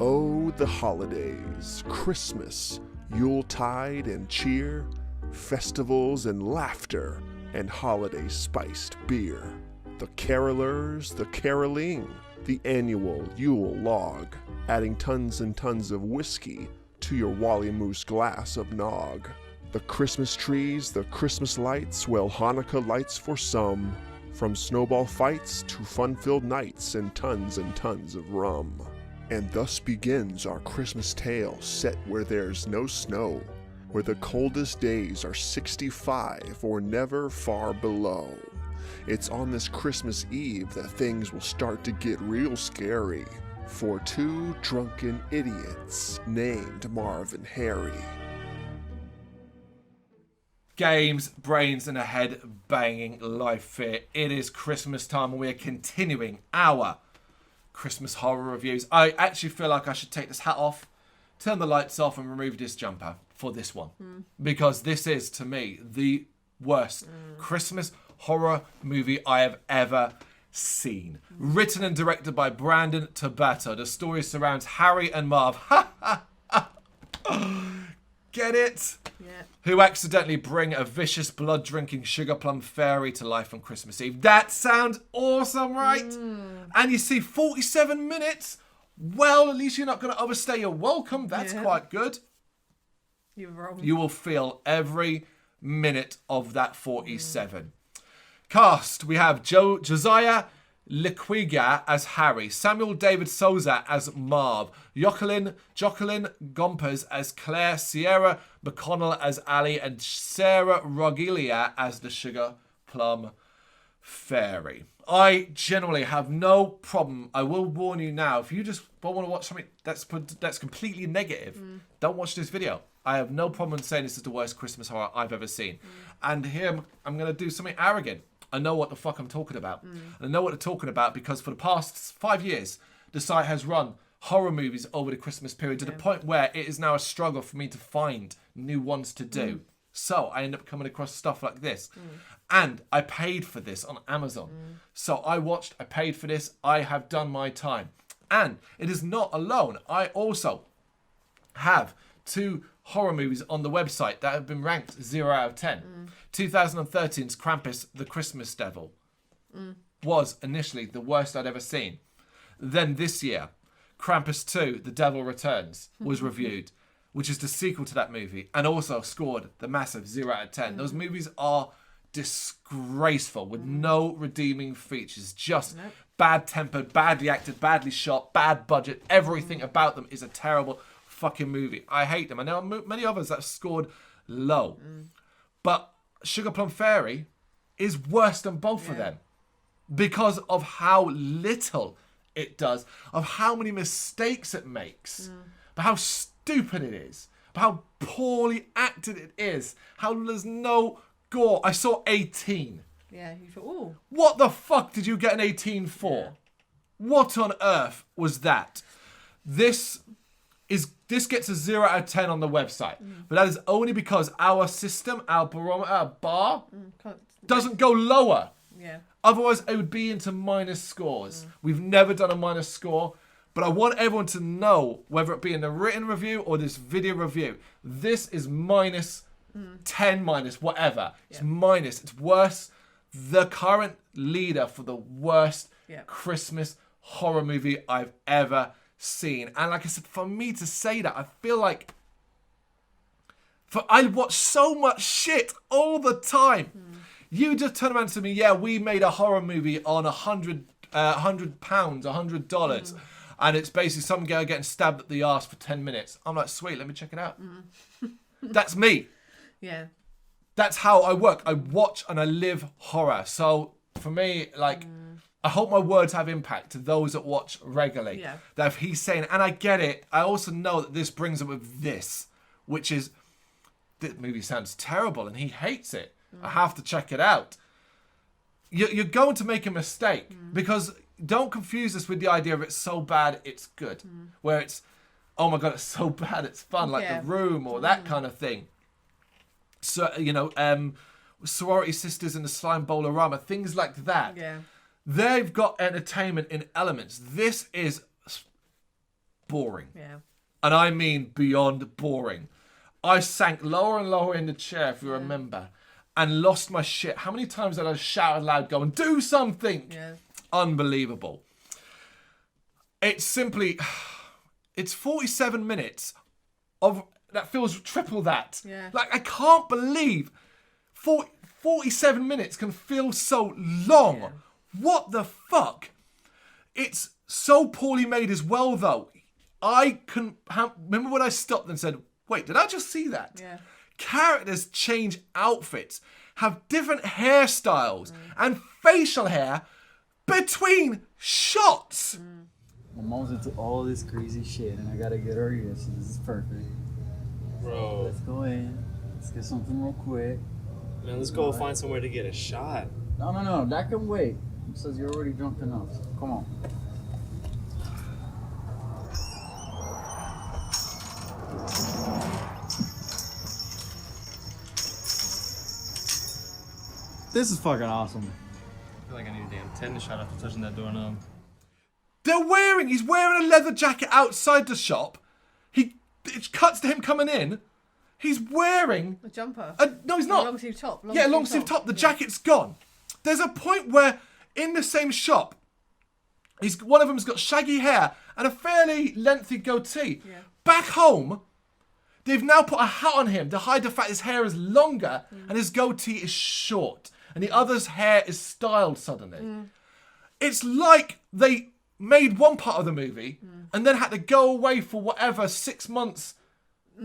Oh, the holidays, Christmas, Yuletide and cheer, festivals and laughter, and holiday-spiced beer. The carolers, the caroling, the annual Yule log, adding tons and tons of whiskey to your Wally Moose glass of nog. The Christmas trees, the Christmas lights, well, Hanukkah lights for some, from snowball fights to fun-filled nights and tons of rum. And thus begins our Christmas tale set where there's no snow, where the coldest days are 65 or never far below. It's on this Christmas Eve that things will start to get real scary for two drunken idiots named Marv and Harry. Games, brains, and a head-banging life here. It is Christmas time and we are continuing our Christmas horror reviews. I actually feel like I should take this hat off, turn the lights off, and remove this jumper for this one. Because this is, to me, the worst Christmas horror movie I have ever seen. Written and directed by Brandon Tabata. The story surrounds Harry and Marv. Get it? Yeah. Who accidentally bring a vicious blood-drinking Sugarplum fairy to life on Christmas Eve. That sounds awesome, right? And you see 47 minutes? Well, at least you're not going to overstay your welcome. That's quite good. You're wrong. You will feel every minute of that 47. Cast, we have Josiah Liquiga as Harry, Samuel David Souza as Marv, Jocelyn Gompers as Claire, Sierra McConnell as Ali, and Sarah Rogilia as the Sugar Plum Fairy. I generally have no problem. I will warn you now, if you just don't want to watch something that's completely negative, don't watch this video. I have no problem saying this is the worst Christmas horror I've ever seen. And here I'm going to do something arrogant. I know what the fuck I'm talking about. And I know what they're talking about because for the past 5 years, the site has run horror movies over the Christmas period to the point where it is now a struggle for me to find new ones to do. So I end up coming across stuff like this. And I paid for this on Amazon. So I paid for this. I have done my time. And it is not alone. I also have 2 horror movies on the website that have been ranked 0 out of 10. 2013's Krampus, the Christmas Devil, was initially the worst I'd ever seen. Then this year, Krampus 2, The Devil Returns, was reviewed, which is the sequel to that movie, and also scored the massive 0 out of 10. Those movies are disgraceful with no redeeming features, just bad-tempered, badly acted, badly shot, bad budget. Everything about them is a terrible fucking movie. I hate them. I know many others that have scored low. But Sugar Plum Fairy is worse than both of them because of how little it does, of how many mistakes it makes, but how stupid it is, but how poorly acted it is, how there's no gore. I saw 18. Yeah, you thought, ooh. What the fuck did you get an 18 for? Yeah. What on earth was that? This gets a 0 out of 10 on the website. But that is only because our system, our barometer, our bar, doesn't go lower. Yeah. Otherwise, it would be into minus scores. We've never done a minus score. But I want everyone to know, whether it be in the written review or this video review, this is minus 10 minus whatever. It's minus. It's worse. The current leader for the worst Christmas horror movie I've ever seen. And like I said, for me to say that, I feel like I watch so much shit all the time. You just turn around to me, we made a horror movie on £100, $100, and it's basically some girl getting stabbed at the arse for 10 minutes. I'm like, sweet, let me check it out. That's me. Yeah. That's how I work. I watch and I live horror. So for me, like, I hope my words have impact to those that watch regularly. Yeah. That if he's saying, and I get it, I also know that this brings up with this, which is, this movie sounds terrible and he hates it. I have to check it out. You're going to make a mistake because don't confuse this with the idea of it's so bad it's good. Where it's, oh my God, it's so bad it's fun, like The Room or that kind of thing. So, sorority sisters in the slime bowl-orama, things like that. Yeah. They've got entertainment in elements. This is boring. Yeah. And I mean beyond boring. I sank lower and lower in the chair, if you remember, and lost my shit. How many times did I shout aloud, going, do something? Yeah. Unbelievable. It's simply, it's 47 minutes of, that feels triple that. Yeah. Like, I can't believe 47 minutes can feel so long. Yeah. What the fuck? It's so poorly made as well, though. Remember when I stopped and said, wait, did I just see that? Yeah. Characters change outfits, have different hairstyles and facial hair between shots. My mom's into all this crazy shit, and I gotta get her here, so this is perfect. Bro, Let's go in. Let's get something real quick. man, let's go find somewhere to get a shot. No, that can wait. It says you're already drunk enough. Come on. This is fucking awesome. I feel like I need a damn tetanus shot after touching that doorknob. He's wearing a leather jacket outside the shop. It cuts to him coming in. He's wearing A jumper. no, he's not. Long sleeve top. Long sleeve top. The jacket's gone. There's a point where in the same shop, one of them's got shaggy hair and a fairly lengthy goatee. Yeah. Back home, they've now put a hat on him to hide the fact his hair is longer and his goatee is short, and the other's hair is styled suddenly. It's like they made one part of the movie and then had to go away for whatever 6 months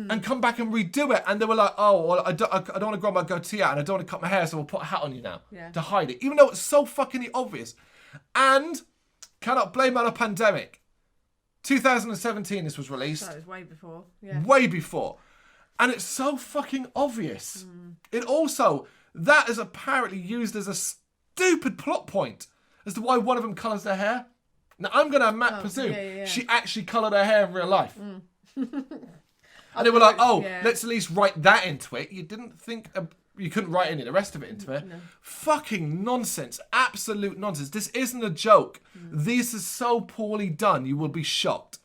and come back and redo it, and they were like, oh, well, I don't want to grow my goatee out and I don't want to cut my hair, so we'll put a hat on you now to hide it, even though it's so fucking obvious. And cannot blame it on a pandemic. 2017 this was released. So it was way before. Yeah. Way before. And it's so fucking obvious. It also, that is apparently used as a stupid plot point as to why one of them colours their hair. Now, I'm going to presume she actually coloured her hair in real life. And they were like, let's at least write that into it. You didn't think, you couldn't write any of the rest of it into it. No. Fucking nonsense. Absolute nonsense. This isn't a joke. This is so poorly done, you will be shocked.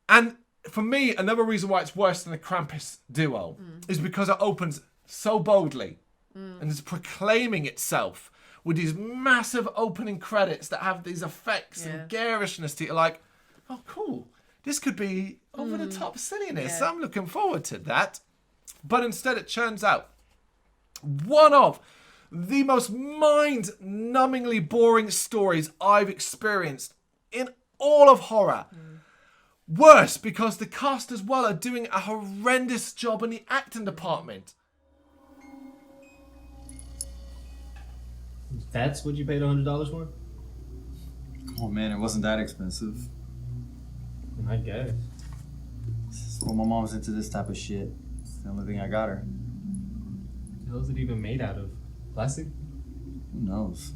And for me, another reason why it's worse than the Krampus duo is because it opens so boldly and is proclaiming itself with these massive opening credits that have these effects and garishness to it. Like, oh, cool. This could be over the top silliness. I'm looking forward to that. But instead, it turns out one of the most mind-numbingly boring stories I've experienced in all of horror. Worse, because the cast as well are doing a horrendous job in the acting department. That's what you paid $100 for? Come on, man, it wasn't that expensive. I guess. Well, my mom's into this type of shit. It's the only thing I got her. What the hell is it even made out of? Plastic? Who knows?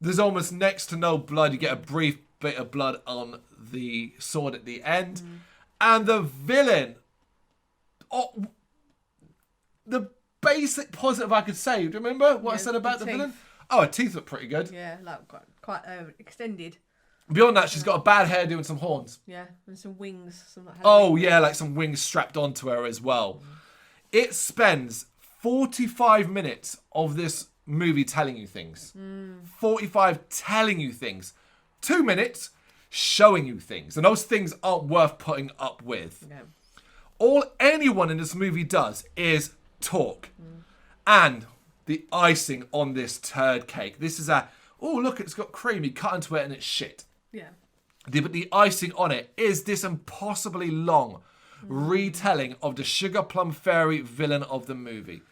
There's almost next to no blood. You get a brief bit of blood on the sword at the end. And the villain... the basic positive I could say. Do you remember what I said about the villain? Oh, her teeth look pretty good. Yeah, like quite extended. Beyond that, she's got a bad hairdo and some horns. Yeah, and some wings. Some like Like some wings strapped onto her as well. It spends 45 minutes of this movie telling you things. 45 telling you things. 2 minutes showing you things. And those things aren't worth putting up with. Yeah. All anyone in this movie does is talk. And the icing on this turd cake. This is look, it's got cream. You cut into it and it's shit. Yeah. But the icing on it is this impossibly long retelling of the Sugarplum Fairy villain of the movie.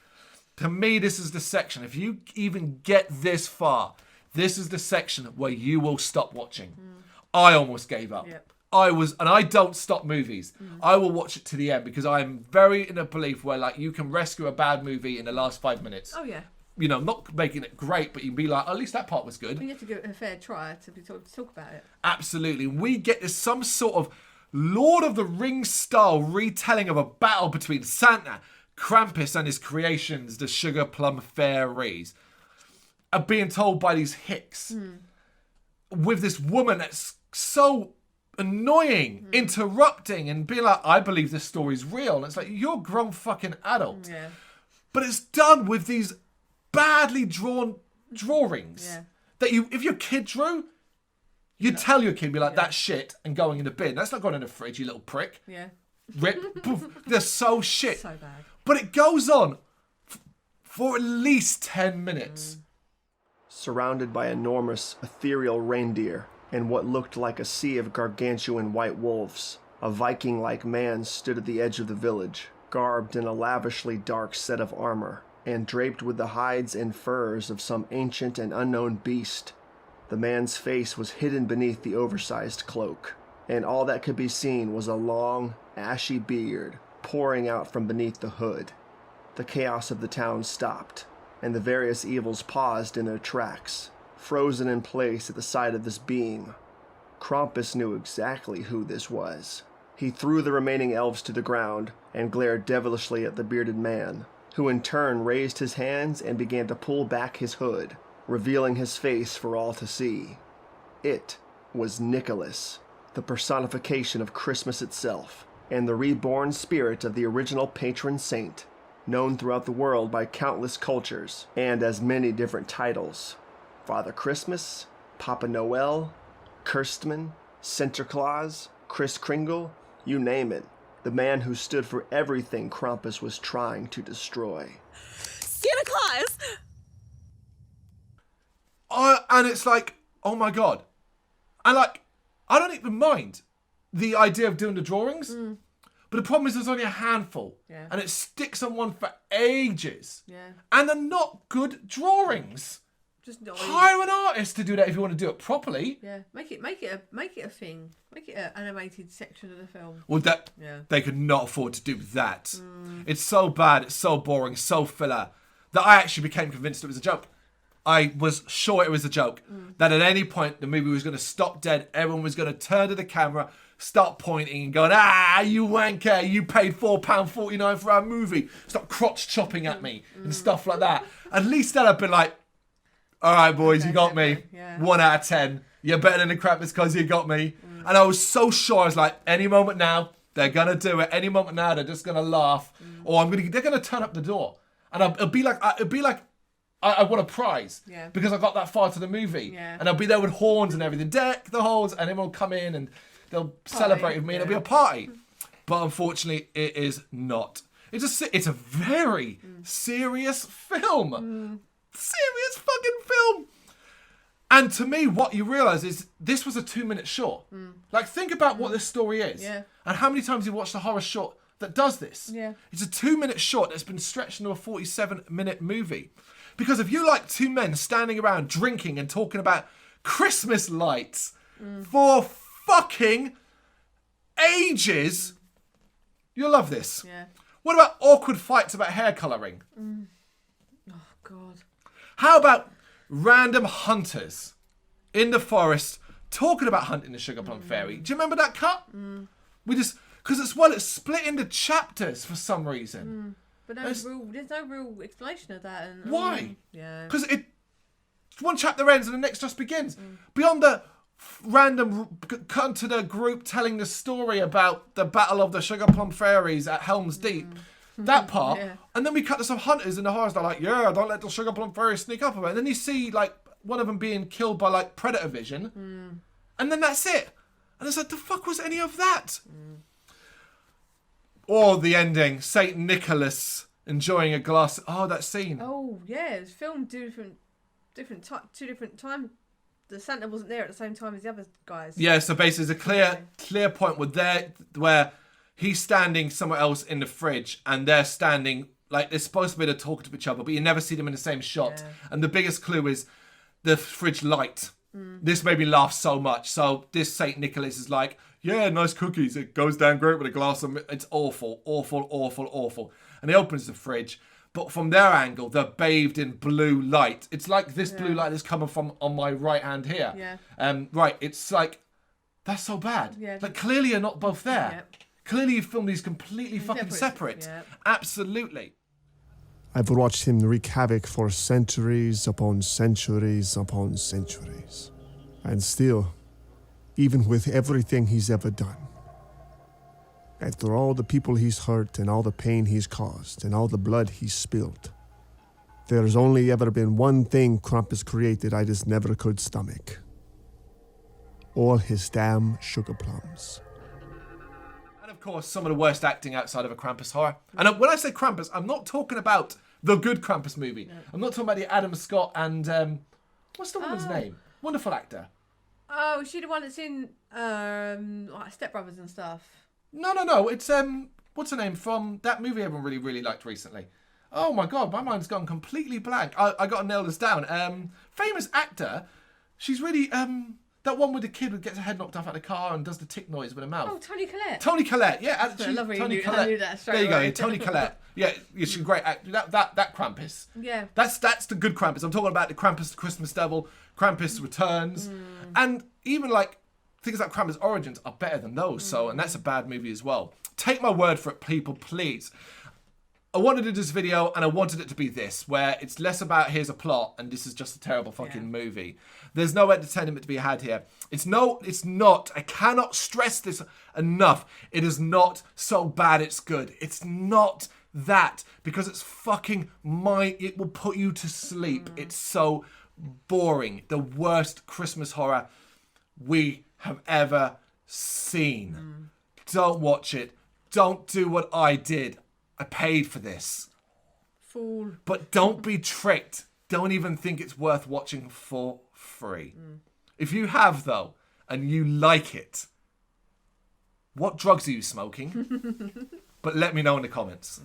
To me, this is the section. If you even get this far, this is the section where you will stop watching. I almost gave up. Yep. And I don't stop movies. I will watch it to the end because I am very in a belief where like you can rescue a bad movie in the last 5 minutes. Oh yeah. You know, not making it great, but you can be like, at least that part was good. You have to give it a fair try to talk about it. Absolutely. We get this some sort of Lord of the Rings style retelling of a battle between Santa, Krampus and his creations, the Sugarplum Fairies, are being told by these hicks. with this woman that's so annoying, interrupting and being like, I believe this story's real. And it's like, you're a grown fucking adult. Yeah. But it's done with these badly drawn drawings Yeah. that if your kid drew, you'd tell your kid, be like, that's shit and going in the bin. That's not going in the fridge, you little prick. Yeah. Rip, poof. They're so shit. So bad. But it goes on for at least 10 minutes. Surrounded by enormous, ethereal reindeer and what looked like a sea of gargantuan white wolves, a Viking-like man stood at the edge of the village, garbed in a lavishly dark set of armor, and draped with the hides and furs of some ancient and unknown beast. The man's face was hidden beneath the oversized cloak, and all that could be seen was a long, ashy beard pouring out from beneath the hood. The chaos of the town stopped, and the various evils paused in their tracks, frozen in place at the sight of this being. Krampus knew exactly who this was. He threw the remaining elves to the ground and glared devilishly at the bearded man, who in turn raised his hands and began to pull back his hood, revealing his face for all to see. It was Nicholas, the personification of Christmas itself, and the reborn spirit of the original patron saint, known throughout the world by countless cultures and as many different titles. Father Christmas, Papa Noel, Kirstman, Sinterklaas, Kris Kringle, you name it. The man who stood for everything Krampus was trying to destroy. Santa Claus! And it's like, oh my God. And like, I don't even mind the idea of doing the drawings. But the problem is there's only a handful. Yeah. And it sticks on one for ages. Yeah. And they're not good drawings. Just not. Hire an artist to do that if you want to do it properly. Yeah. Make it a thing. Make it an animated section of the film. Well, Yeah. they could not afford to do that. It's so bad, it's so boring, so filler, that I actually became convinced it was a joke. I was sure it was a joke. That at any point the movie was going to stop dead, everyone was going to turn to the camera, start pointing and going, you wanker, you paid £4.49 for our movie. Stop crotch chopping at me and stuff like that. At least then I'd been like, all right, boys, you got me. Yeah. 1 out of 10. You're better than the Krampus because you got me. And I was so sure. I was like, any moment now, they're going to do it. Any moment now, they're just going to laugh. Or they're going to turn up the door. And it'll be like I want a prize. Yeah. Because I got that far to the movie. Yeah. And I'll be there with horns and everything. Deck the halls, and everyone will come in and they'll celebrate with me and it'll be a party. But unfortunately, it is not. It's a very serious film. Serious fucking film. And to me, what you realise is this was a 2-minute short. Like, think about what this story is. Yeah. And how many times you watched a horror short that does this. Yeah. It's a 2-minute short that's been stretched into a 47-minute movie. Because if you like two men standing around drinking and talking about Christmas lights for fucking ages, you'll love this. Yeah. What about awkward fights about hair colouring? Oh, God. How about random hunters in the forest talking about hunting the Sugarplum Fairy? Do you remember that cut? We just... Because it's split into chapters for some reason. But there's no real explanation of that. And, Why? Yeah. Because one chapter ends and the next just begins. Beyond the random cut to the group telling the story about the battle of the Sugarplum Fairies at Helm's Deep. That part. Yeah. And then we cut to some hunters in the forest. They're like, yeah, don't let the Sugarplum Fairies sneak up on me. And then you see like one of them being killed by like predator vision. And then that's it. And it's like, the fuck was any of that? Or the ending, Saint Nicholas enjoying a glass. Oh, that scene. Oh, yeah. It's filmed two different times. The Santa wasn't there at the same time as the other guys. Yeah, so basically there's a clear point where he's standing somewhere else in the fridge and they're standing, like they're supposed to be talking to each other, but you never see them in the same shot. Yeah. And the biggest clue is the fridge light. This made me laugh so much. So this Saint Nicholas is like, yeah, nice cookies. It goes down great with a glass of milk. It's awful, awful, awful, awful. And he opens the fridge, but from their angle, they're bathed in blue light. It's like this blue light is coming from on my right hand here. Yeah. Right, it's like, that's so bad. Yeah. Like, clearly you're not both there. Yep. Clearly you filmed these completely fucking separate. Yep. Absolutely. I've watched him wreak havoc for centuries upon centuries upon centuries. And still, even with everything he's ever done, after all the people he's hurt and all the pain he's caused and all the blood he's spilled, there's only ever been one thing Krampus created I just never could stomach. All his damn sugar plums. And of course, some of the worst acting outside of a Krampus horror. And when I say Krampus, I'm not talking about the good Krampus movie. No. I'm not talking about the Adam Scott and what's the woman's name? Wonderful actor. Oh, is she the one that's in like Step Brothers and stuff? No. It's what's her name from that movie everyone really, really liked recently? Oh my god, my mind's gone completely blank. I got to nail this down. Famous actor. She's really that one with the kid who gets her head knocked off out of the car and does the tick noise with her mouth. Oh, Toni Collette. Toni Collette, yeah. I love her. Toni Collette. I knew that straight there you away. go, Toni Collette. Yeah, she's a great actor. That Krampus. Yeah. That's the good Krampus. I'm talking about the Krampus the Christmas Devil, Krampus Returns, and even like things like Krampus Origins are better than those. So, and that's a bad movie as well. Take my word for it, people, please. I wanted to do this video and I wanted it to be this, where it's less about here's a plot and this is just a terrible fucking movie. There's no entertainment to be had here. It's not, I cannot stress this enough. It is not so bad it's good. It's not that, because it's fucking it will put you to sleep. It's so boring. The worst Christmas horror we have ever seen. Don't watch it. Don't do what I did. I paid for this. Fool. But don't be tricked. Don't even think it's worth watching for free. If you have, though, and you like it, what drugs are you smoking? But let me know in the comments.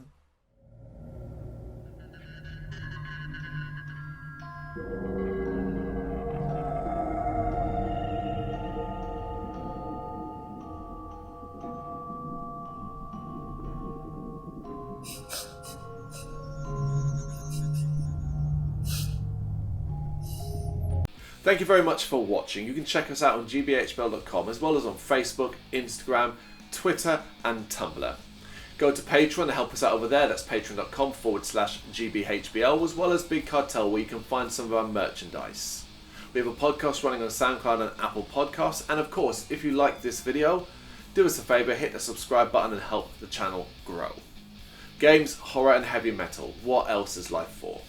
Thank you very much for watching. You can check us out on gbhbl.com as well as on Facebook, Instagram, Twitter and Tumblr. Go to Patreon and help us out over there. That's patreon.com/gbhbl, as well as Big Cartel, where you can find some of our merchandise. We have a podcast running on SoundCloud and Apple Podcasts. And of course, if you like this video, do us a favour, hit the subscribe button and help the channel grow. Games, horror and heavy metal. What else is life for?